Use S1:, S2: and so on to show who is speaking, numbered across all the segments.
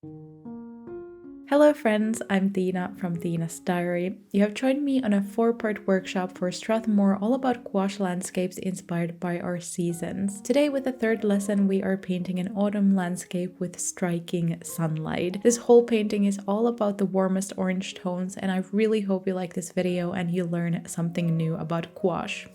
S1: Hello friends, I'm Tiina from TiinasDiary. You have joined me on a 4-part workshop for Strathmore all about gouache landscapes inspired by our seasons. Today with the 3rd lesson we are painting an autumn landscape with striking sunlight. This whole painting is all about the warmest orange tones and I really hope you like this video and you learn something new about gouache.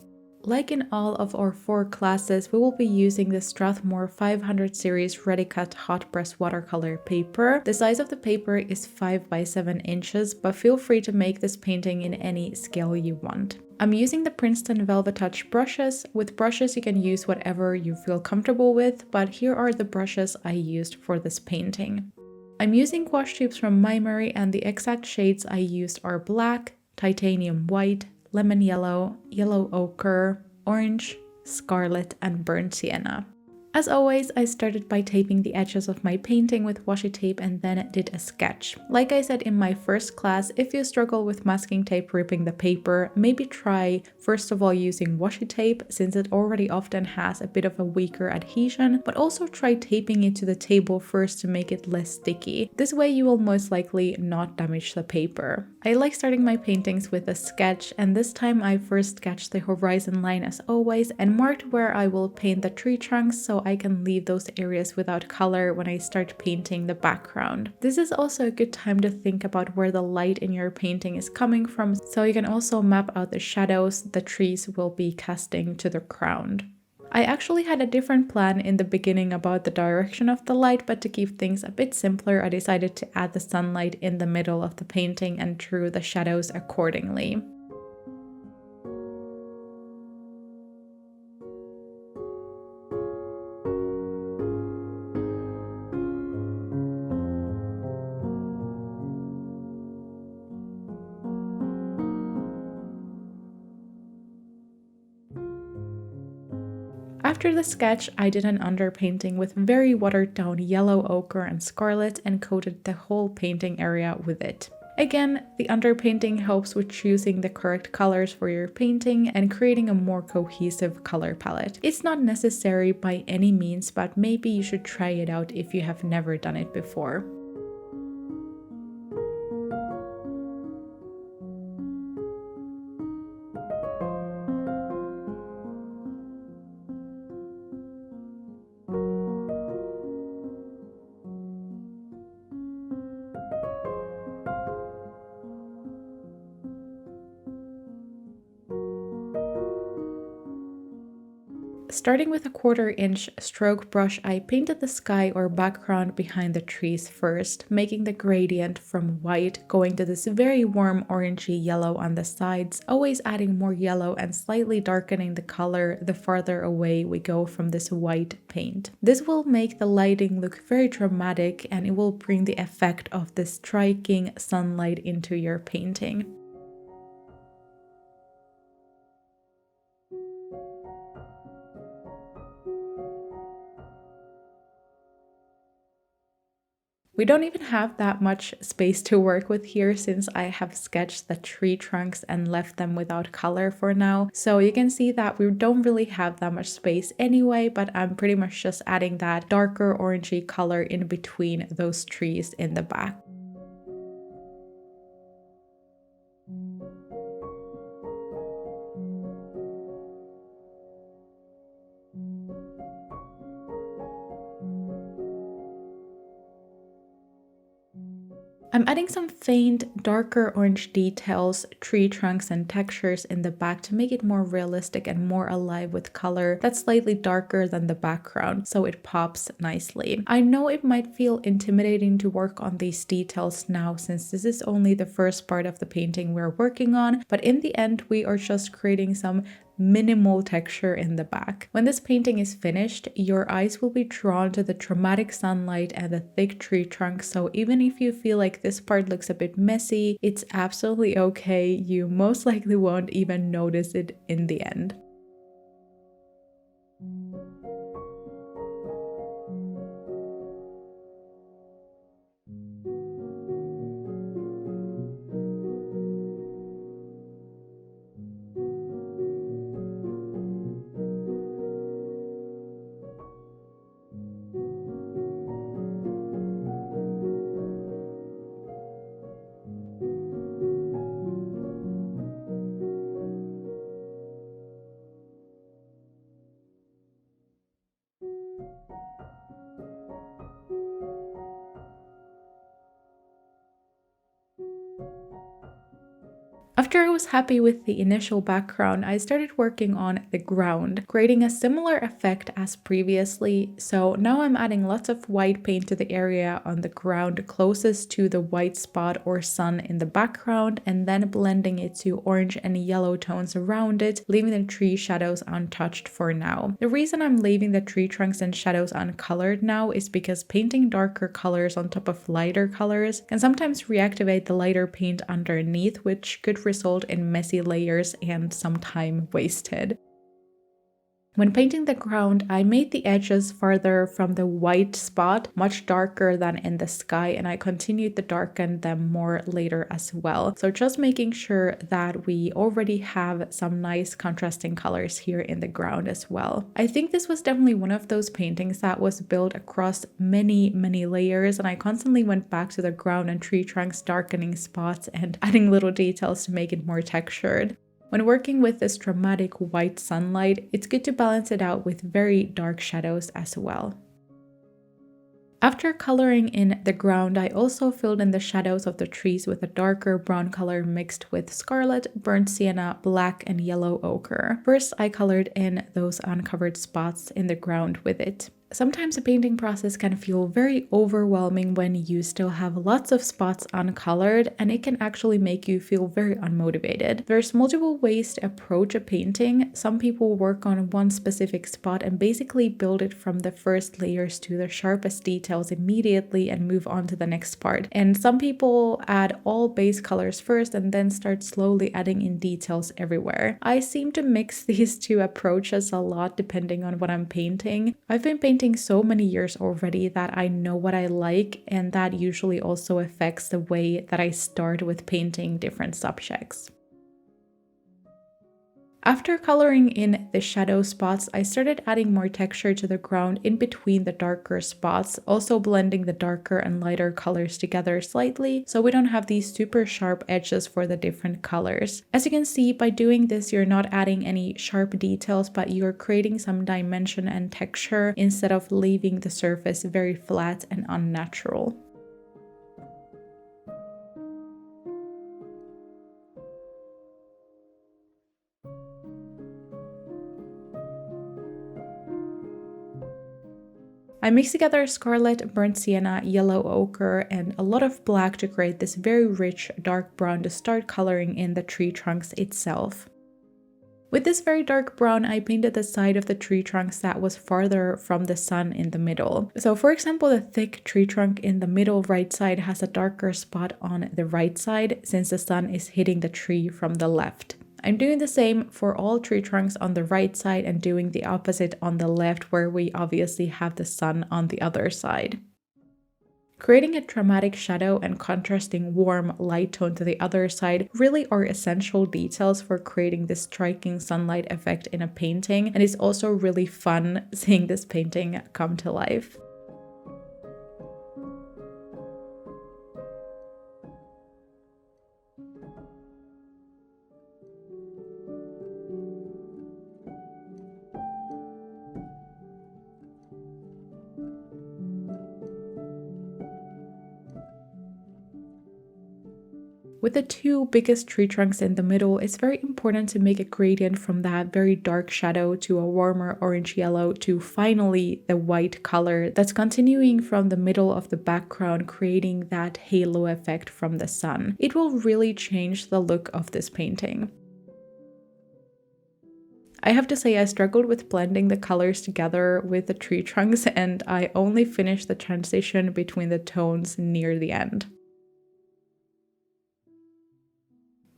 S1: Like in all of our 4 classes, we will be using the Strathmore 500 series ready cut hot press watercolor paper. The size of the paper is 5 by 7 inches, but feel free to make this painting in any scale you want. I'm using the Princeton Velvetouch brushes. With brushes you can use whatever you feel comfortable with, but here are the brushes I used for this painting. I'm using gouache tubes from Maimeri and the exact shades I used are black, titanium white, lemon yellow, yellow ochre, orange, scarlet, and burnt sienna. As always, I started by taping the edges of my painting with washi tape and then did a sketch. Like I said in my first class, if you struggle with masking tape ripping the paper, maybe try first of all using washi tape since it already often has a bit of a weaker adhesion, but also try taping it to the table first to make it less sticky. This way you will most likely not damage the paper. I like starting my paintings with a sketch, and this time I first sketched the horizon line as always and marked where I will paint the tree trunks so I can leave those areas without color when I start painting the background. This is also a good time to think about where the light in your painting is coming from, so you can also map out the shadows the trees will be casting to the ground. I actually had a different plan in the beginning about the direction of the light, but to keep things a bit simpler, I decided to add the sunlight in the middle of the painting and drew the shadows accordingly. After the sketch, I did an underpainting with very watered down yellow ochre and scarlet and coated the whole painting area with it. Again, the underpainting helps with choosing the correct colors for your painting and creating a more cohesive color palette. It's not necessary by any means, but maybe you should try it out if you have never done it before. Starting with a 1/4 inch stroke brush, I painted the sky or background behind the trees first, making the gradient from white going to this very warm orangey yellow on the sides, always adding more yellow and slightly darkening the color the farther away we go from this white paint. This will make the lighting look very dramatic and it will bring the effect of the striking sunlight into your painting. We don't even have that much space to work with here since I have sketched the tree trunks and left them without color for now. So you can see that we don't really have that much space anyway, but I'm pretty much just adding that darker orangey color in between those trees in the back. I'm adding some faint, darker orange details, tree trunks and textures in the back to make it more realistic and more alive with color that's slightly darker than the background, so it pops nicely. I know it might feel intimidating to work on these details now since this is only the first part of the painting we're working on, but in the end we are just creating some minimal texture in the back. When this painting is finished, your eyes will be drawn to the dramatic sunlight and the thick tree trunk, so even if you feel like this part looks a bit messy, it's absolutely okay. You most likely won't even notice it in the end. After I was happy with the initial background, I started working on the ground, creating a similar effect as previously. So now I'm adding lots of white paint to the area on the ground closest to the white spot or sun in the background, and then blending it to orange and yellow tones around it, leaving the tree shadows untouched for now. The reason I'm leaving the tree trunks and shadows uncolored now is because painting darker colors on top of lighter colors can sometimes reactivate the lighter paint underneath, which could result in messy layers and some time wasted. When painting the ground, I made the edges farther from the white spot much darker than in the sky, and I continued to darken them more later as well. So just making sure that we already have some nice contrasting colors here in the ground as well. I think this was definitely one of those paintings that was built across many layers, and I constantly went back to the ground and tree trunks, darkening spots and adding little details to make it more textured. When working with this dramatic white sunlight, it's good to balance it out with very dark shadows as well. After coloring in the ground, I also filled in the shadows of the trees with a darker brown color mixed with scarlet, burnt sienna, black, and yellow ochre. First, I colored in those uncovered spots in the ground with it. Sometimes the painting process can feel very overwhelming when you still have lots of spots uncolored, and it can actually make you feel very unmotivated. There's multiple ways to approach a painting. Some people work on one specific spot and basically build it from the first layers to the sharpest details immediately and move on to the next part. And some people add all base colors first and then start slowly adding in details everywhere. I seem to mix these two approaches a lot depending on what I'm painting. I've been painting so many years already that I know what I like, and that usually also affects the way that I start with painting different subjects. After coloring in the shadow spots, I started adding more texture to the ground in between the darker spots, also blending the darker and lighter colors together slightly so we don't have these super sharp edges for the different colors. As you can see, by doing this, you're not adding any sharp details, but you're creating some dimension and texture instead of leaving the surface very flat and unnatural. I mixed together scarlet, burnt sienna, yellow ochre, and a lot of black to create this very rich dark brown to start coloring in the tree trunks itself. With this very dark brown, I painted the side of the tree trunks that was farther from the sun in the middle. So for example, the thick tree trunk in the middle right side has a darker spot on the right side since the sun is hitting the tree from the left. I'm doing the same for all tree trunks on the right side and doing the opposite on the left, where we obviously have the sun on the other side. Creating a dramatic shadow and contrasting warm light tone to the other side really are essential details for creating this striking sunlight effect in a painting, and it's also really fun seeing this painting come to life. With the two biggest tree trunks in the middle, it's very important to make a gradient from that very dark shadow to a warmer orange-yellow to finally the white color that's continuing from the middle of the background, creating that halo effect from the sun. It will really change the look of this painting. I have to say I struggled with blending the colors together with the tree trunks, and I only finished the transition between the tones near the end.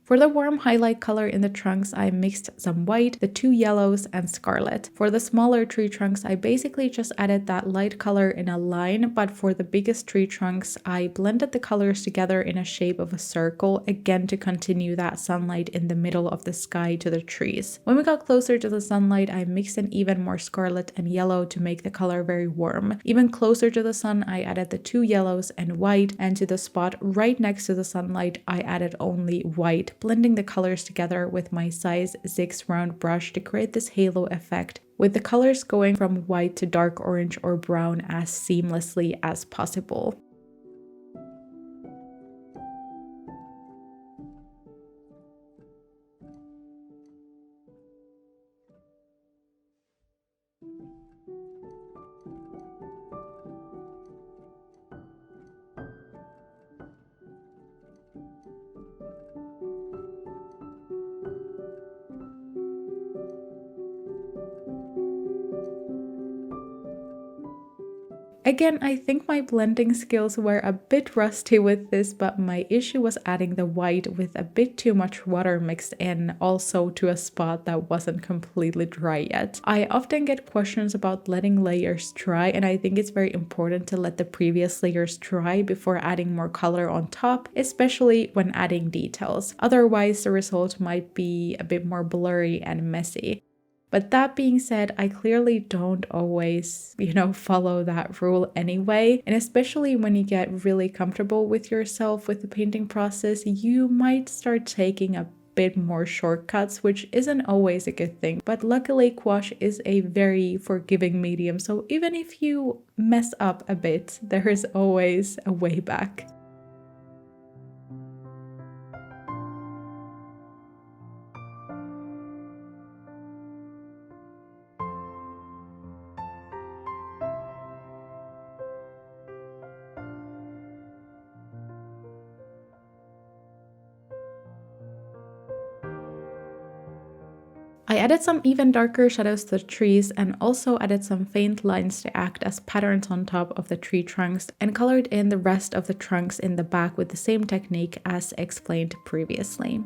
S1: For the warm highlight color in the trunks, I mixed some white, the two yellows, and scarlet. For the smaller tree trunks, I basically just added that light color in a line, but for the biggest tree trunks, I blended the colors together in a shape of a circle, again to continue that sunlight in the middle of the sky to the trees. When we got closer to the sunlight, I mixed in even more scarlet and yellow to make the color very warm. Even closer to the sun, I added the two yellows and white, and to the spot right next to the sunlight, I added only white, blending the colors together with my size 6 round brush to create this halo effect, with the colors going from white to dark orange or brown as seamlessly as possible. Again, I think my blending skills were a bit rusty with this, but my issue was adding the white with a bit too much water mixed in, also to a spot that wasn't completely dry yet. I often get questions about letting layers dry, and I think it's very important to let the previous layers dry before adding more color on top, especially when adding details. Otherwise, the result might be a bit more blurry and messy. But that being said, I clearly don't always, follow that rule anyway. And especially when you get really comfortable with yourself with the painting process, you might start taking a bit more shortcuts, which isn't always a good thing. But luckily, gouache is a very forgiving medium. So even if you mess up a bit, there is always a way back. I added some even darker shadows to the trees and also added some faint lines to act as patterns on top of the tree trunks and colored in the rest of the trunks in the back with the same technique as explained previously.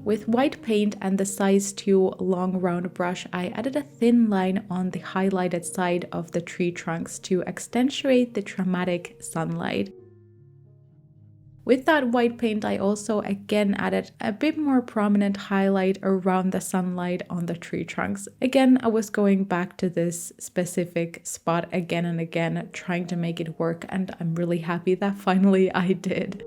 S1: With white paint and the size 2 long round brush, I added a thin line on the highlighted side of the tree trunks to accentuate the dramatic sunlight. With that white paint, I also again added a bit more prominent highlight around the sunlight on the tree trunks. Again, I was going back to this specific spot again and again, trying to make it work, and I'm really happy that finally I did.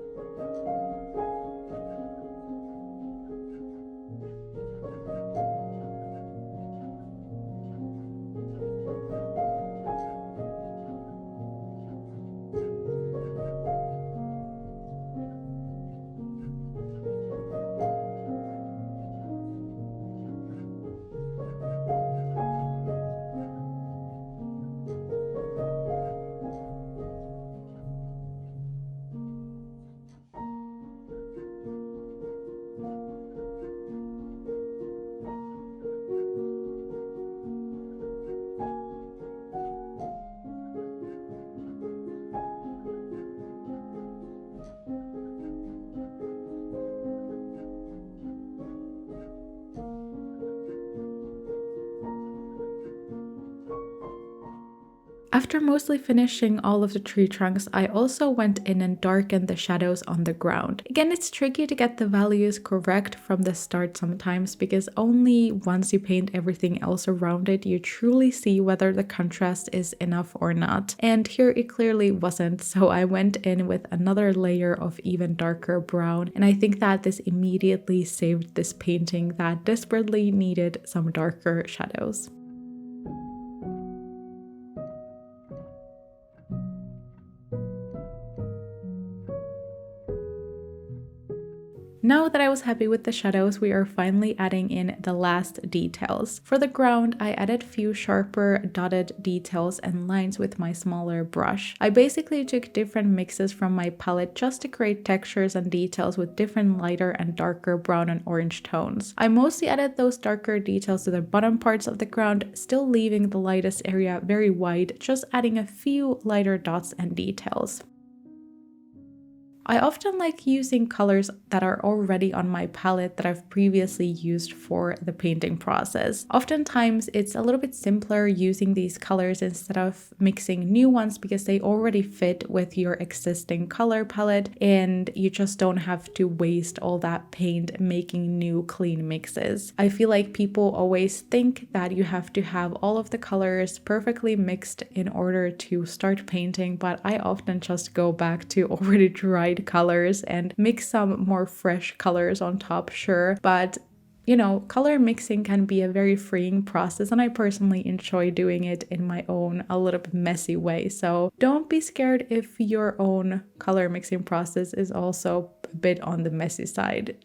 S1: After mostly finishing all of the tree trunks, I also went in and darkened the shadows on the ground. Again, it's tricky to get the values correct from the start sometimes because only once you paint everything else around it, you truly see whether the contrast is enough or not. And here it clearly wasn't, so I went in with another layer of even darker brown, and I think that this immediately saved this painting that desperately needed some darker shadows. Now that I was happy with the shadows, we are finally adding in the last details. For the ground, I added few sharper dotted details and lines with my smaller brush. I basically took different mixes from my palette just to create textures and details with different lighter and darker brown and orange tones. I mostly added those darker details to the bottom parts of the ground, still leaving the lightest area very white, just adding a few lighter dots and details. I often like using colors that are already on my palette that I've previously used for the painting process. Oftentimes it's a little bit simpler using these colors instead of mixing new ones because they already fit with your existing color palette and you just don't have to waste all that paint making new clean mixes. I feel like people always think that you have to have all of the colors perfectly mixed in order to start painting, but I often just go back to already dried colors and mix some more fresh colors on top, sure, but you know, color mixing can be a very freeing process and I personally enjoy doing it in my own a little bit messy way. So don't be scared if your own color mixing process is also a bit on the messy side.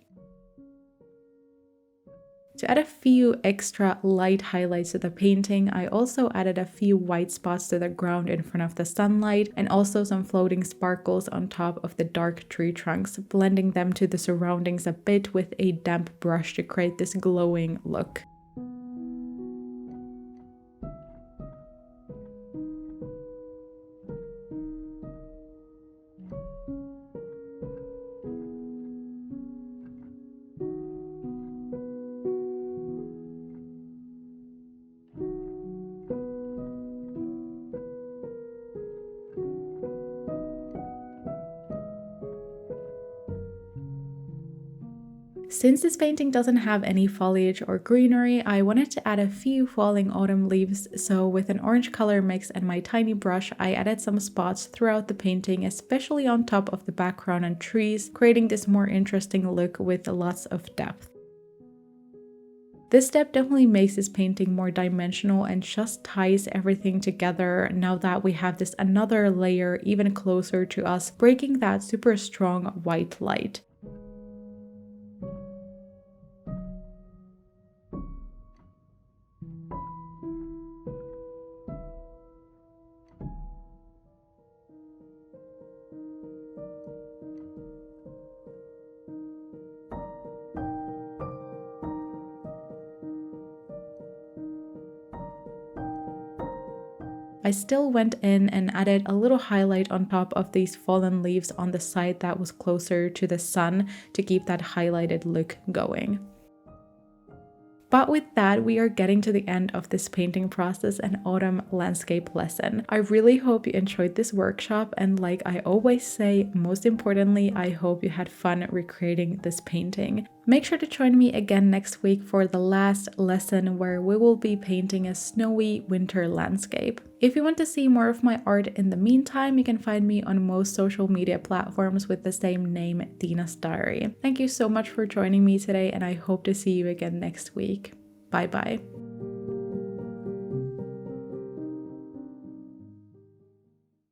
S1: To add a few extra light highlights to the painting, I also added a few white spots to the ground in front of the sunlight and also some floating sparkles on top of the dark tree trunks, blending them to the surroundings a bit with a damp brush to create this glowing look. Since this painting doesn't have any foliage or greenery, I wanted to add a few falling autumn leaves, so with an orange color mix and my tiny brush, I added some spots throughout the painting, especially on top of the background and trees, creating this more interesting look with lots of depth. This step definitely makes this painting more dimensional and just ties everything together now that we have this another layer even closer to us, breaking that super strong white light. I still went in and added a little highlight on top of these fallen leaves on the side that was closer to the sun to keep that highlighted look going. But with that, we are getting to the end of this painting process and autumn landscape lesson. I really hope you enjoyed this workshop, and like I always say, most importantly, I hope you had fun recreating this painting. Make sure to join me again next week for the last lesson where we will be painting a snowy winter landscape. If you want to see more of my art in the meantime, you can find me on most social media platforms with the same name, TiinasDiary. Thank you so much for joining me today, and I hope to see you again next week. Bye bye.